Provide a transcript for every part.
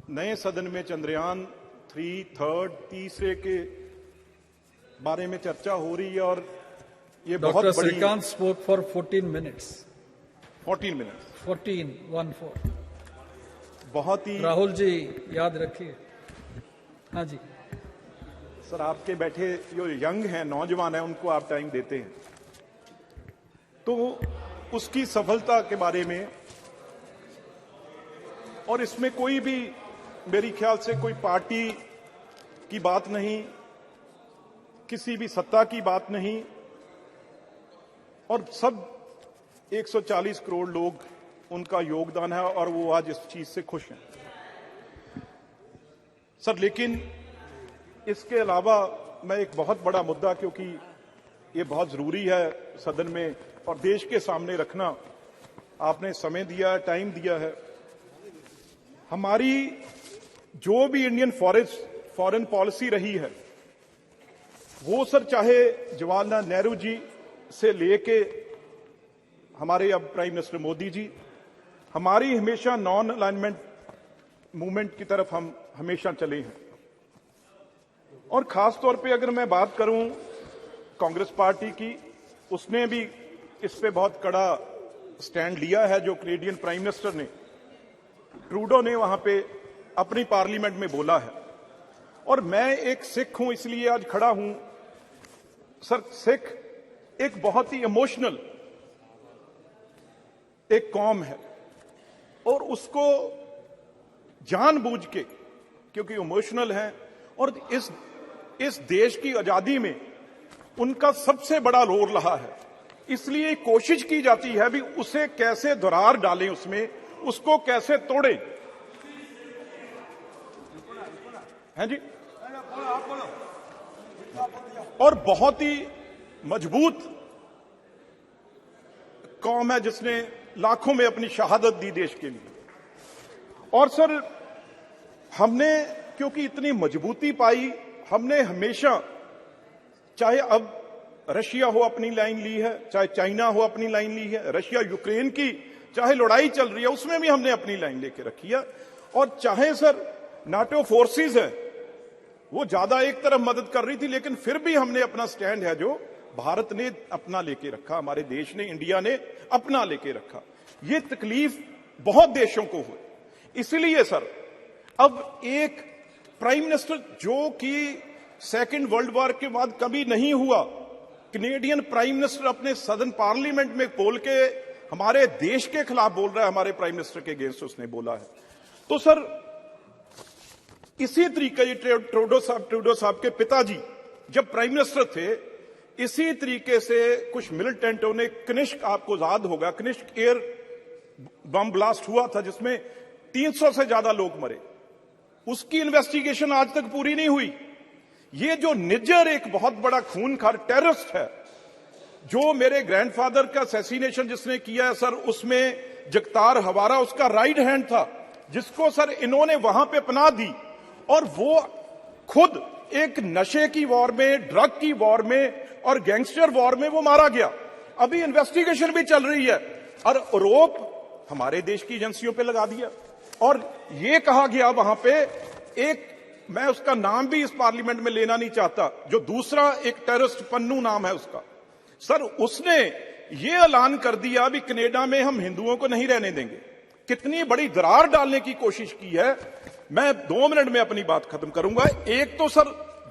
नए सदन में चंद्रयान 3 तीसरे के बारे में चर्चा हो रही है और ये बहुत Dr. बड़ी Srikant spoke for 14 minutes. 14 minute 14. बहुत ही राहुल जी याद रखिए। हाँ जी। सर, आपके बैठे जो यंग हैं, नौजवान हैं, उनको आप टाइम देते हैं तो उसकी सफलता के बारे में, और इसमें कोई भी मेरी ख्याल से कोई पार्टी की बात नहीं, किसी भी सत्ता की बात नहीं, और सब 140 करोड़ लोग उनका योगदान है और वो आज इस चीज से खुश हैं सर। लेकिन इसके अलावा मैं एक बहुत बड़ा मुद्दा, क्योंकि ये बहुत जरूरी है सदन में और देश के सामने रखना, आपने समय दिया है, टाइम दिया है। हमारी जो भी इंडियन फॉरेन पॉलिसी रही है वो सर, चाहे जवाहरलाल नेहरू जी से लेके हमारे अब प्राइम मिनिस्टर मोदी जी, हमारी हमेशा नॉन अलाइनमेंट मूवमेंट की तरफ हम हमेशा चले हैं। और खास तौर पे अगर मैं बात करूं कांग्रेस पार्टी की, उसने भी इस पे बहुत कड़ा स्टैंड लिया है। जो कैनेडियन प्राइम मिनिस्टर ने, ट्रूडो ने वहां पे अपनी पार्लियामेंट में बोला है। और मैं एक सिख हूं, इसलिए आज खड़ा हूं सर। सिख एक बहुत ही इमोशनल एक कौम है और उसको जानबूझ के, क्योंकि इमोशनल है और इस देश की आजादी में उनका सबसे बड़ा रोल रहा है, इसलिए कोशिश की जाती है भी उसे कैसे दरार डालें, उसमें उसको कैसे तोड़ें। हैं जी? और बहुत ही मजबूत कौम है जिसने लाखों में अपनी शहादत दी देश के लिए। और सर, हमने क्योंकि इतनी मजबूती पाई, हमने हमेशा, चाहे अब रशिया हो अपनी लाइन ली है, चाहे चाइना हो अपनी लाइन ली है, रशिया यूक्रेन की चाहे लड़ाई चल रही है उसमें भी हमने अपनी लाइन लेके रखी है। और चाहे सर नाटो फोर्सेस है वो ज्यादा एक तरफ मदद कर रही थी, लेकिन फिर भी हमने अपना स्टैंड है जो भारत ने अपना लेके रखा, हमारे देश ने, इंडिया ने अपना लेके रखा। ये तकलीफ बहुत देशों को हुई। इसलिए सर, अब एक प्राइम मिनिस्टर जो कि सेकेंड वर्ल्ड वॉर के बाद कभी नहीं हुआ, कैनेडियन प्राइम मिनिस्टर अपने सदन पार्लियामेंट में बोल के हमारे देश के खिलाफ बोल रहा है, हमारे प्राइम मिनिस्टर के अगेंस्ट उसने बोला है। तो सर, इसी तरीके ये ट्रूडो साहब के पिताजी जब प्राइम मिनिस्टर थे, इसी तरीके से कुछ मिलिटेंटों ने कनिष्क, आपको याद होगा, कनिष्क एयर बम ब्लास्ट हुआ था जिसमें 300 से ज्यादा लोग मरे। उसकी इन्वेस्टिगेशन आज तक पूरी नहीं हुई। ये जो निज्जर एक बहुत बड़ा खूनखार टेररिस्ट है, जो मेरे ग्रैंडफादर का असैसिनेशन जिसने किया है सर, उसमें जगतार हवारा उसका राइट हैंड था, जिसको सर इन्होंने वहां पे पनाह दी और वो खुद एक नशे की वॉर में, ड्रग की वॉर में और गैंगस्टर वॉर में वो मारा गया। अभी इन्वेस्टिगेशन भी चल रही है और आरोप हमारे देश की एजेंसियों पे लगा दिया। और ये कहा गया वहां पे, एक, मैं उसका नाम भी इस पार्लियामेंट में लेना नहीं चाहता, जो दूसरा एक टेररिस्ट पन्नू नाम है उसका, सर उसने ये ऐलान कर दिया भी कनाडा में हम हिंदुओं को नहीं रहने देंगे। कितनी बड़ी दरार डालने की कोशिश की है। मैं 2 मिनट में अपनी बात खत्म करूंगा। एक तो सर,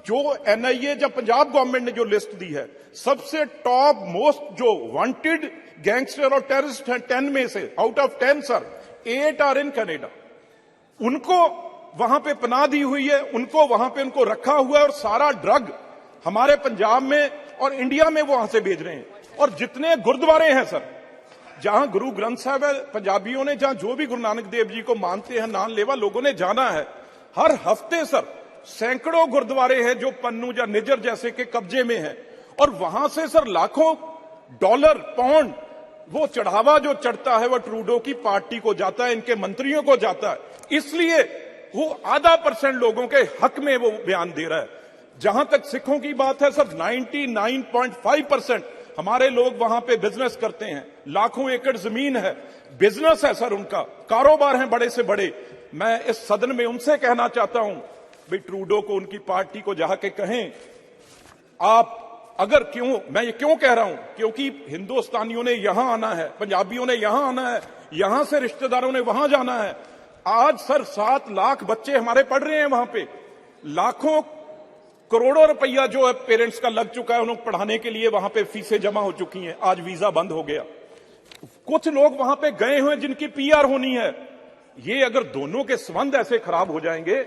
जो एनआईए जब पंजाब गवर्नमेंट ने जो लिस्ट दी है, सबसे टॉप मोस्ट जो वांटेड गैंगस्टर और टेररिस्ट हैं 10 में से, out of 10 sir 8 are in Canada. उनको वहां पे पनाह दी हुई है, उनको वहां पे उनको रखा हुआ है और सारा ड्रग हमारे पंजाब में और इंडिया में वो वहां से भेज रहे हैं। और जितने गुरुद्वारे हैं सर, जहां गुरु ग्रंथ साहब है, पंजाबियों ने जहां जो भी गुरु नानक देव जी को मानते हैं, नान लेवा लोगों ने जाना है, हर हफ्ते सर सैकड़ों गुरुद्वारे हैं जो पन्नू या निजर जैसे के कब्जे में है। और वहां से सर लाखों डॉलर, पाउंड, वो चढ़ावा जो चढ़ता है वो ट्रूडो की पार्टी को जाता है, इनके मंत्रियों को जाता है। इसलिए वो 0.5% लोगों के हक में वो बयान दे रहा है। जहां तक सिखों की बात है सर, 99.5% हमारे लोग वहां पे बिजनेस करते हैं, लाखों एकड़ जमीन है, बिजनेस है सर, उनका कारोबार है बड़े से बड़े। मैं इस सदन में उनसे कहना चाहता हूं, भाई ट्रूडो को, उनकी पार्टी को जाके कहें, आप अगर क्यों, मैं ये क्यों कह रहा हूं, क्योंकि हिंदुस्तानियों ने यहां आना है, पंजाबियों ने यहां आना है, यहां से रिश्तेदारों ने वहां जाना है। आज सर 7 लाख बच्चे हमारे पढ़ रहे हैं वहां पे, लाखों करोड़ों रुपया जो है पेरेंट्स का लग चुका है, उन्हें पढ़ाने के लिए वहां पे फीसें जमा हो चुकी हैं। आज वीजा बंद हो गया, कुछ लोग वहां पे गए हुए जिनकी पीआर होनी है। ये अगर दोनों के संबंध ऐसे खराब हो जाएंगे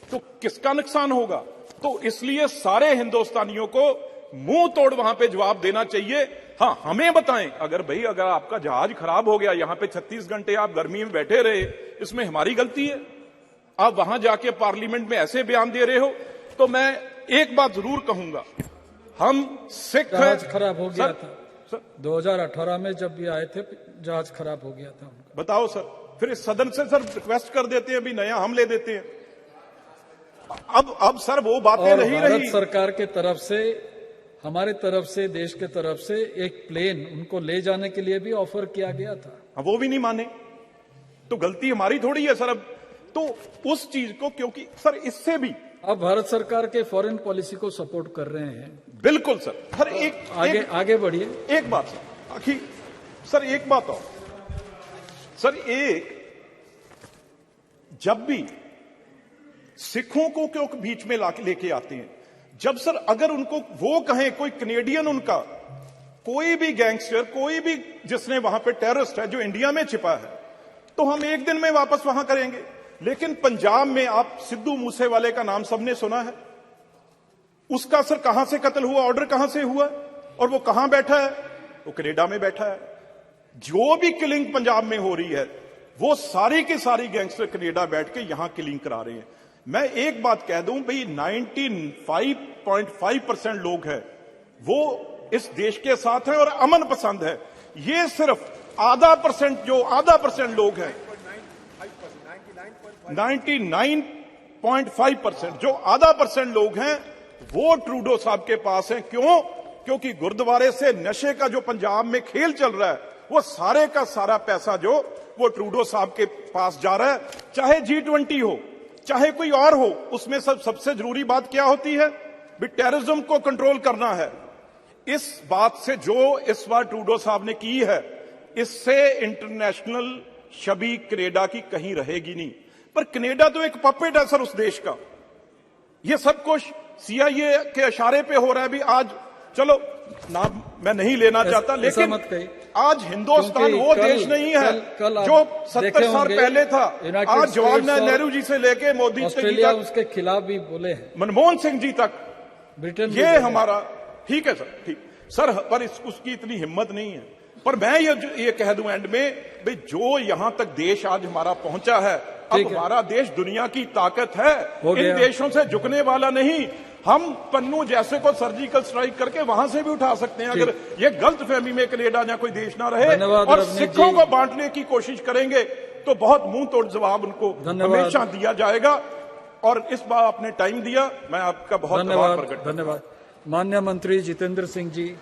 तो किसका नुकसान होगा? तो इसलिए सारे हिंदुस्तानियों को मुंह तोड़ वहां पे जवाब देना चाहिए। हां, हमें बताएं, अगर आपका जहाज खराब हो गया, यहां पे 36 घंटे आप गर्मी में बैठे रहे, इसमें हमारी गलती है? आप वहां जाके पार्लियामेंट में ऐसे बयान दे रहे हो। तो मैं एक बात जरूर कहूंगा, हम सिख जहाज खराब हो गया था सर, 2018 में जब भी आए थे जहाज खराब हो गया था उनका। बताओ सर, फिर इस सदन से सर रिक्वेस्ट कर देते हैं, भी नया हम ले देते हैं। अब सर वो बातें और नहीं भारत रही। सरकार के तरफ से, हमारे तरफ से, देश के तरफ से एक प्लेन उनको ले जाने के लिए भी ऑफर किया गया था। वो भी नहीं माने, तो गलती हमारी थोड़ी है सर। अब तो उस चीज को, क्योंकि सर इससे भी अब भारत सरकार के फॉरेन पॉलिसी को सपोर्ट कर रहे हैं। बिल्कुल सर। सर आगे बढ़िए। एक बात सर, आखिर सर एक बात और सर, जब भी सिखों को क्यों बीच में लेके आते हैं, जब सर अगर उनको वो कहें, कोई कनेडियन, उनका कोई भी गैंगस्टर, कोई भी जिसने वहां पे टेररिस्ट है जो इंडिया में छिपा है, तो हम एक दिन में वापस वहां करेंगे। लेकिन पंजाब में आप सिद्धू मूसेवाले का नाम सबने सुना है, उसका सर कहां से कत्ल हुआ, ऑर्डर कहां से हुआ, और वो कहां बैठा है? वो कनाडा में बैठा है। जो भी किलिंग पंजाब में हो रही है, वो सारी की सारी गैंगस्टर कनाडा बैठ के यहां किलिंग करा रहे हैं। मैं एक बात कह दूं भाई, 95.5% लोग हैं वो इस देश के साथ हैं और अमन पसंद है। ये सिर्फ आधा परसेंट लोग हैं, 99.5% जो आधा % लोग हैं वो ट्रूडो साहब के पास हैं। क्यों? क्योंकि गुरुद्वारे से नशे का जो पंजाब में खेल चल रहा है, वो सारे का सारा पैसा जो वो ट्रूडो साहब के पास जा रहा है। चाहे G20 हो, चाहे कोई और हो, उसमें सबसे जरूरी बात क्या होती है? भी टेररिज्म को कंट्रोल करना है। इस बात से जो इस बार ट्रूडो साहब ने की है, इससे इंटरनेशनल छवि कनाडा की कहीं रहेगी नहीं। पर कनाडा तो एक पपेट है सर उस देश का। ये सब कुछ CIA के इशारे पे हो रहा है। भी आज चलो नाम मैं नहीं लेना चाहता, लेकिन आज हिंदुस्तान वो देश नहीं है जो 70 साल पहले था। आज जवाहरलाल नेहरू जी से लेके मोदी जी तक, उसके खिलाफ भी बोले, मनमोहन सिंह जी तक, ब्रिटेन, ये हमारा ठीक है सर, ठीक सर, पर उसकी इतनी हिम्मत नहीं है। पर मैं ये कह दूं एंड में, भाई जो यहां तक देश आज हमारा पहुंचा है, अब हमारा देश दुनिया की ताकत है, इन देशों से झुकने वाला नहीं। हम पन्नू जैसे को सर्जिकल स्ट्राइक करके वहां से भी उठा सकते हैं। अगर ये गलत फहमी में कनाडा या कोई देश ना रहे और सिखों को बांटने की कोशिश करेंगे, तो बहुत मुंह तोड़ जवाब उनको हमेशा दिया जाएगा। और इस बार आपने टाइम दिया, मैं आपका बहुत धन्यवाद। माननीय मंत्री जितेंद्र सिंह जी।